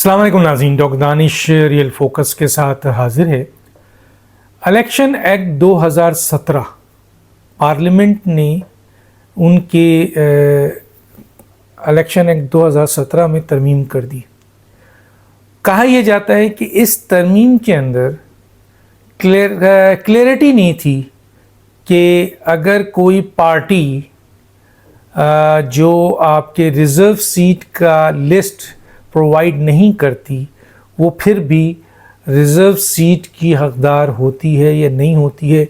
السلام علیکم ناظرین، ڈاکٹر دانش ریئل فوکس کے ساتھ حاضر ہے۔ الیکشن ایکٹ 2017 پارلیمنٹ نے ان کے الیکشن ایکٹ 2017 میں ترمیم کر دی۔ کہا یہ جاتا ہے کہ اس ترمیم کے اندر کلیئرٹی نہیں تھی کہ اگر کوئی پارٹی جو آپ کے ریزرو سیٹ کا لسٹ پرووائڈ نہیں کرتی وہ پھر بھی ریزرو سیٹ کی حقدار ہوتی ہے یا نہیں ہوتی ہے۔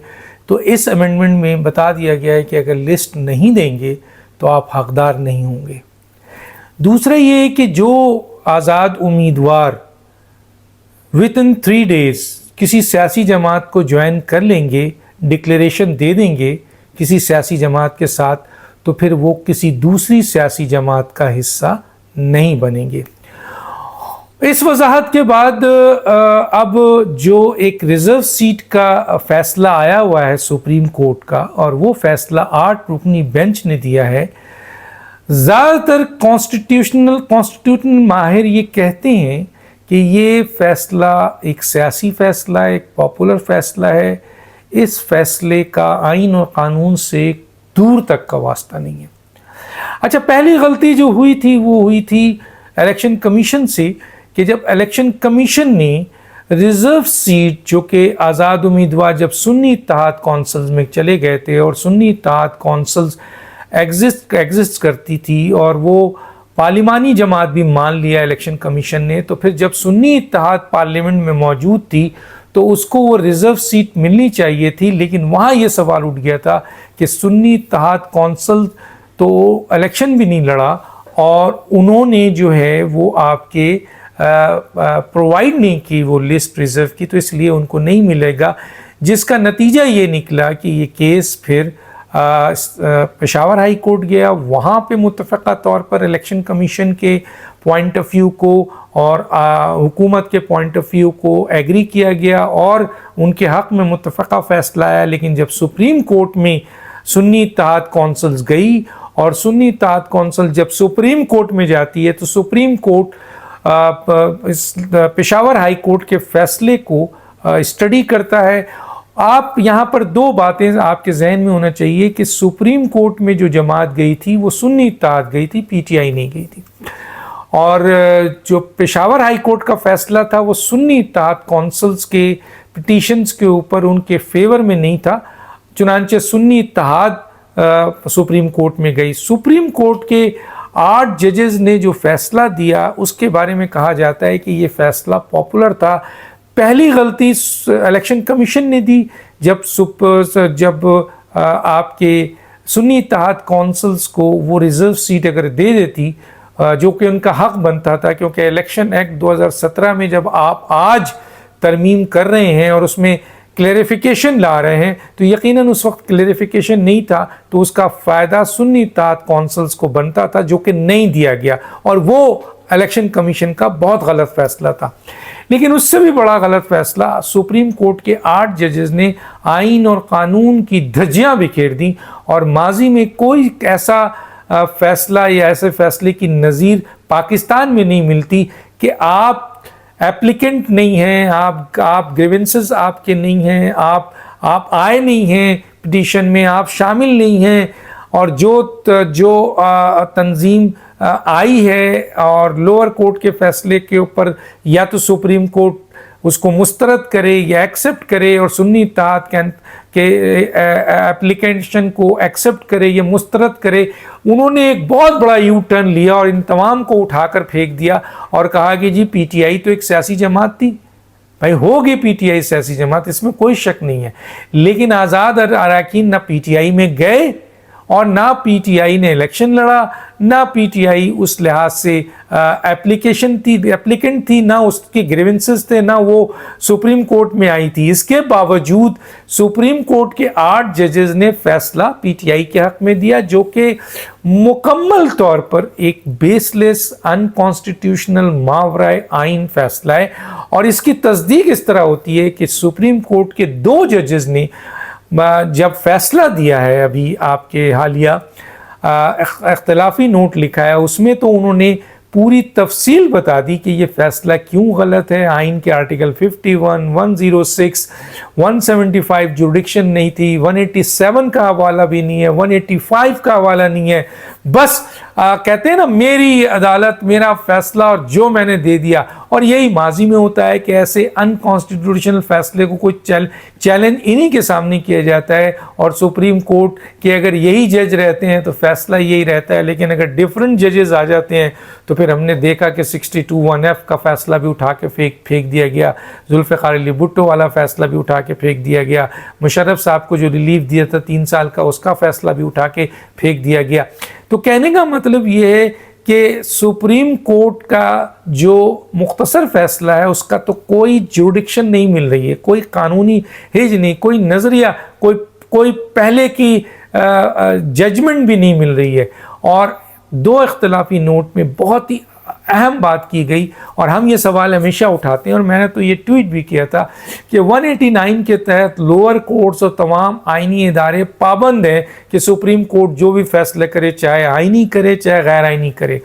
تو اس امینڈمنٹ میں بتا دیا گیا ہے کہ اگر لسٹ نہیں دیں گے تو آپ حقدار نہیں ہوں گے۔ دوسرا یہ ہے کہ جو آزاد امیدوار within 3 days کسی سیاسی جماعت کو جوائن کر لیں گے، ڈکلیریشن دے دیں گے کسی سیاسی جماعت کے ساتھ، تو پھر وہ کسی دوسری سیاسی جماعت کا حصہ نہیں بنیں گے۔ اس وضاحت کے بعد اب جو ایک ریزرو سیٹ کا فیصلہ آیا ہوا ہے سپریم کورٹ کا، اور وہ فیصلہ 8 رکنی بینچ نے دیا ہے، زیادہ تر کانسٹیٹیوشنل ماہر یہ کہتے ہیں کہ یہ فیصلہ ایک سیاسی فیصلہ ہے، ایک پاپولر فیصلہ ہے۔ اس فیصلے کا آئین اور قانون سے دور تک کا واسطہ نہیں ہے۔ اچھا، پہلی غلطی جو ہوئی تھی وہ ہوئی تھی الیکشن کمیشن سے، کہ جب الیکشن کمیشن نے ریزرو سیٹ جو کہ آزاد امیدوار جب سنی اتحاد کونسلز میں چلے گئے تھے، اور سنی اتحاد کونسلز ایگزسٹ کرتی تھی اور وہ پارلیمانی جماعت بھی مان لیا الیکشن کمیشن نے، تو پھر جب سنی اتحاد پارلیمنٹ میں موجود تھی تو اس کو وہ ریزرو سیٹ ملنی چاہیے تھی، لیکن وہاں یہ سوال اٹھ گیا تھا کہ سنی اتحاد کونسل تو الیکشن بھی نہیں لڑا، اور انہوں نے جو ہے وہ آپ کے پرووائڈ نہیں کی وہ لسٹ ریزرو کی، تو اس لیے ان کو نہیں ملے گا، جس کا نتیجہ یہ نکلا کہ یہ کیس پھر پشاور ہائی کورٹ گیا۔ وہاں پہ متفقہ طور پر الیکشن کمیشن کے پوائنٹ آف ویو کو اور حکومت کے پوائنٹ آف ویو کو ایگری کیا گیا اور ان کے حق میں متفقہ فیصلہ آیا۔ لیکن جب سپریم کورٹ میں سنی اتحاد کونسلز گئی، اور سنی اتحاد کونسل جب سپریم کورٹ میں جاتی ہے تو سپریم کورٹ اس پشاور ہائی کورٹ کے فیصلے کو اسٹڈی کرتا ہے۔ آپ یہاں پر 2 باتیں آپ کے ذہن میں ہونا چاہیے کہ سپریم کورٹ میں جو جماعت گئی تھی وہ سنی اتحاد گئی تھی، پی ٹی آئی نہیں گئی تھی، اور جو پشاور ہائی کورٹ کا فیصلہ تھا وہ سنی اتحاد کونسلز کے پٹیشنز کے اوپر ان کے فیور میں نہیں تھا، چنانچہ سنی اتحاد سپریم کورٹ میں گئی۔ سپریم کورٹ کے 8 ججز نے جو فیصلہ دیا اس کے بارے میں کہا جاتا ہے کہ یہ فیصلہ پاپولر تھا۔ پہلی غلطی الیکشن کمیشن نے دی جب آپ کے سنی اتحاد کونسلز کو وہ ریزرو سیٹ اگر دے دیتی، جو کہ ان کا حق بنتا تھا، کیونکہ الیکشن ایکٹ 2017 میں جب آپ آج ترمیم کر رہے ہیں اور اس میں کلیریفیکیشن لا رہے ہیں، تو یقیناً اس وقت کلیریفیکیشن نہیں تھا، تو اس کا فائدہ سنی اتحاد کونسلز کو بنتا تھا، جو کہ نہیں دیا گیا، اور وہ الیکشن کمیشن کا بہت غلط فیصلہ تھا۔ لیکن اس سے بھی بڑا غلط فیصلہ سپریم کورٹ کے 8 ججز نے آئین اور قانون کی دھجیاں بکھیر دیں، اور ماضی میں کوئی ایسا فیصلہ یا ایسے فیصلے کی نظیر پاکستان میں نہیں ملتی کہ آپ ایپلیکنٹ نہیں ہیں، آپ گریونسز آپ کے نہیں ہیں، آپ آئے نہیں ہیں پٹیشن میں، آپ شامل نہیں ہیں، اور جو تنظیم آئی ہے اور لوور کورٹ کے فیصلے کے اوپر یا تو سپریم کورٹ اس کو مسترد کرے یا ایکسیپٹ کرے، اور سنی اتحاد کے ایپلیکیشن کو ایکسیپٹ کرے یا مسترد کرے، انہوں نے ایک بہت بڑا یو ٹرن لیا اور ان تمام کو اٹھا کر پھینک دیا اور کہا کہ جی پی ٹی آئی تو ایک سیاسی جماعت تھی۔ بھائی ہوگی پی ٹی آئی سیاسی جماعت، اس میں کوئی شک نہیں ہے، لیکن آزاد اراکین نہ پی ٹی آئی میں گئے اور نہ پی ٹی آئی نے الیکشن لڑا، نہ پی ٹی آئی اس لحاظ سے ایپلیکنٹ تھی، نہ اس کے گریونسز تھے، نہ وہ سپریم کورٹ میں آئی تھی۔ اس کے باوجود سپریم کورٹ کے 8 ججز نے فیصلہ پی ٹی آئی کے حق میں دیا، جو کہ مکمل طور پر ایک بیس لیس ان کانسٹیٹیوشنل ماورائے آئین فیصلہ ہے، اور اس کی تصدیق اس طرح ہوتی ہے کہ سپریم کورٹ کے 2 ججز نے جب فیصلہ دیا ہے، ابھی آپ کے حالیہ اختلافی نوٹ لکھا ہے، اس میں تو انہوں نے पूरी तफसील बता दी कि ये फैसला क्यों गलत है। आइन के आर्टिकल 51, 106, 175 जुरिडिक्शन नहीं थी, 187 का हवाला भी नहीं है, 185 का हवाला नहीं है। बस कहते हैं ना, मेरी अदालत, मेरा फैसला और जो मैंने दे दिया। और यही माजी में होता है कि ऐसे अनकॉन्स्टिट्यूशनल फैसले को कोई चैलेंज इन्हीं के सामने किया जाता है, और सुप्रीम कोर्ट के अगर यही जज रहते हैं तो फैसला यही रहता है। लेकिन अगर डिफरेंट जजेस आ जाते हैं तो फिर हमने देखा कि 62(1)(f) का फैसला भी उठा के फेंक दिया गया, जुल्फ़िकार अली भुट्टो वाला फैसला भी उठा के फेंक दिया गया, मुशर्रफ साहब को जो रिलीफ दिया था 3 साल का, उसका फैसला भी उठा के फेंक दिया गया। तो कहने का मतलब ये है कि सुप्रीम कोर्ट का जो मुख्तसर फैसला है उसका तो कोई जुरिडिक्शन नहीं मिल रही है, कोई कानूनी हिज नहीं, कोई नज़रिया, कोई पहले की जजमेंट भी नहीं मिल रही है। और 2 इख्तिलाफी नोट में बहुत ही अहम बात की गई, और हम ये सवाल हमेशा उठाते हैं, और मैंने तो ये ट्वीट भी किया था कि 189 के तहत लोअर कोर्ट्स और तमाम आइनी इदारे पाबंद हैं कि सुप्रीम कोर्ट जो भी फैसले करे, चाहे आइनी करे चाहे गैर आइनी करे।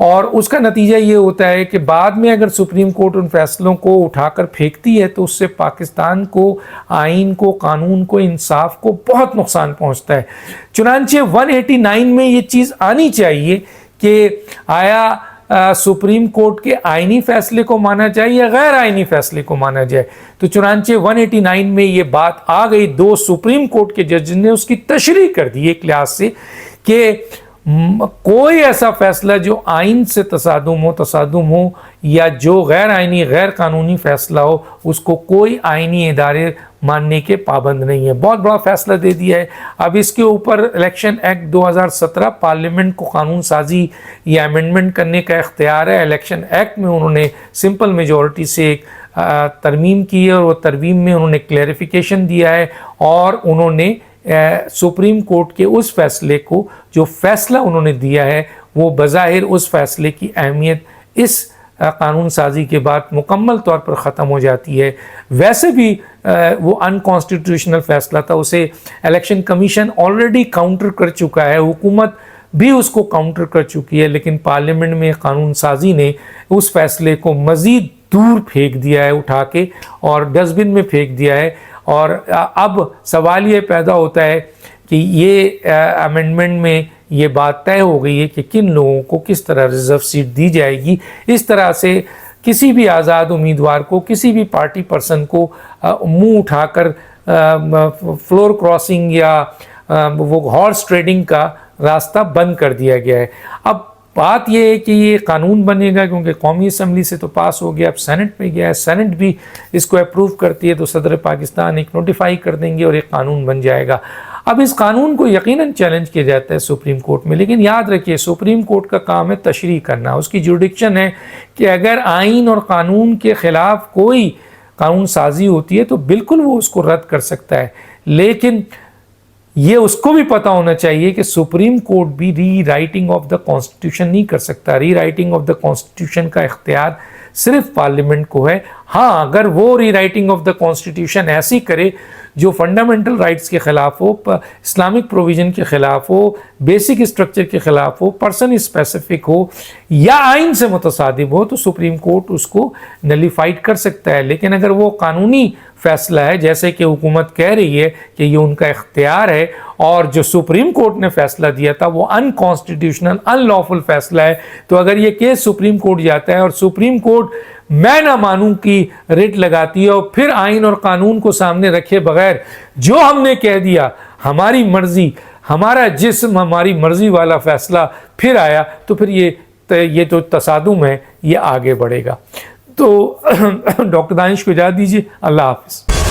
और उसका नतीजा ये होता है कि बाद में अगर सुप्रीम कोर्ट उन फैसलों को उठाकर फेंकती है तो उससे पाकिस्तान को, आइन को, कानून को, इंसाफ को बहुत नुकसान पहुंचता है। चुनांचे 189 में ये चीज़ आनी चाहिए कि आया सुप्रीम कोर्ट के आइनी फैसले को माना जाए या गैर आइनी फैसले को माना जाए। तो चुनांचे 189 में ये बात आ गई, 2 सुप्रीम कोर्ट के जज ने उसकी तशरीह कर दी एक लिहाज से कि कोई ऐसा फैसला जो आइन से तसादुम हो या जो गैर आइनी, गैर कानूनी फैसला हो, उसको कोई आइनी इदारे मानने के पाबंद नहीं है। बहुत बड़ा फैसला दे दिया है। अब इसके ऊपर इलेक्शन एक्ट 2017 पार्लियामेंट को कानून साजी या अमेंडमेंट करने का इख्तियार है। इलेक्शन एक्ट में उन्होंने सिंपल मेजॉरिटी से एक तरमीम की है, और वो तरमीम में उन्होंने क्लैरिफिकेशन दिया है, और उन्होंने सुप्रीम कोर्ट के उस फैसले को, जो फैसला उन्होंने दिया है, वो बज़ाहिर उस फैसले की अहमियत इस कानून साजी के बाद मुकम्मल तौर पर ख़त्म हो जाती है। वैसे भी वो अनकॉन्स्टिट्यूशनल फैसला था, उसे इलेक्शन कमीशन ऑलरेडी काउंटर कर चुका है, हुकूमत भी उसको काउंटर कर चुकी है, लेकिन पार्लियामेंट में कानून साजी ने उस फैसले को मज़ीद दूर फेंक दिया है, उठा के, और डस्टबिन में फेंक दिया है। और अब सवाल ये पैदा होता है कि ये अमेंडमेंट में ये बात तय हो गई है कि किन लोगों को किस तरह रिजर्व सीट दी जाएगी। इस तरह से किसी भी आज़ाद उम्मीदवार को, किसी भी पार्टी पर्सन को मुंह उठाकर फ्लोर क्रॉसिंग या वो हॉर्स ट्रेडिंग का रास्ता बंद कर दिया गया है। अब बात यह है कि ये कानून बनेगा, क्योंकि कौमी असम्बली से तो पास हो गया, अब सेनेट में गया है, सेनेट भी इसको अप्रूव करती है तो सदर पाकिस्तान एक नोटिफाई कर देंगे और एक कानून बन जाएगा। अब इस कानून को यकीनन चैलेंज किया जाता है सुप्रीम कोर्ट में, लेकिन याद रखिए सुप्रीम कोर्ट का काम है तशरीह करना, उसकी जुरिडिक्शन है कि अगर आइन और कानून के ख़िलाफ़ कोई कानून साजी होती है तो बिल्कुल वो उसको रद्द कर सकता है। लेकिन ये उसको भी पता होना चाहिए कि सुप्रीम कोर्ट भी री राइटिंग ऑफ द कॉन्स्टिट्यूशन नहीं कर सकता। री राइटिंग ऑफ द कॉन्स्टिट्यूशन का इख्तियार सिर्फ पार्लियामेंट को है। हाँ, अगर वो री राइटिंग ऑफ द कॉन्स्टिट्यूशन ऐसी करे जो फंडामेंटल राइट्स के ख़िलाफ़ हो, इस्लामिक प्रोविज़न के ख़िलाफ़ हो, बेसिक स्ट्रक्चर के ख़िलाफ़ हो, पर्सन स्पेसिफिक हो या आइन से मुतसादिब हो, तो सुप्रीम कोर्ट उसको नलीफाइड कर सकता है। लेकिन अगर वो कानूनी फ़ैसला है, जैसे कि हुकूमत कह रही है कि ये उनका इख्तियार है, और जो सुप्रीम कोर्ट ने फ़ैसला दिया था वो अनकॉन्स्टिट्यूशनल, अनलॉफुल फ़ैसला है, तो अगर ये केस सुप्रीम कोर्ट जाता है और सुप्रीम कोर्ट मैं ना मानूं की रेट लगाती है और फिर आइन और कानून को सामने रखे बगैर जो हमने कह दिया, हमारी मर्जी, हमारा जिस्म, हमारी मर्जी वाला फ़ैसला फिर आया, तो फिर ये तो तसादुम है, ये आगे बढ़ेगा। तो डॉक्टर दानिश को इजाज़त दीजिए। अल्लाह हाफ़िज़।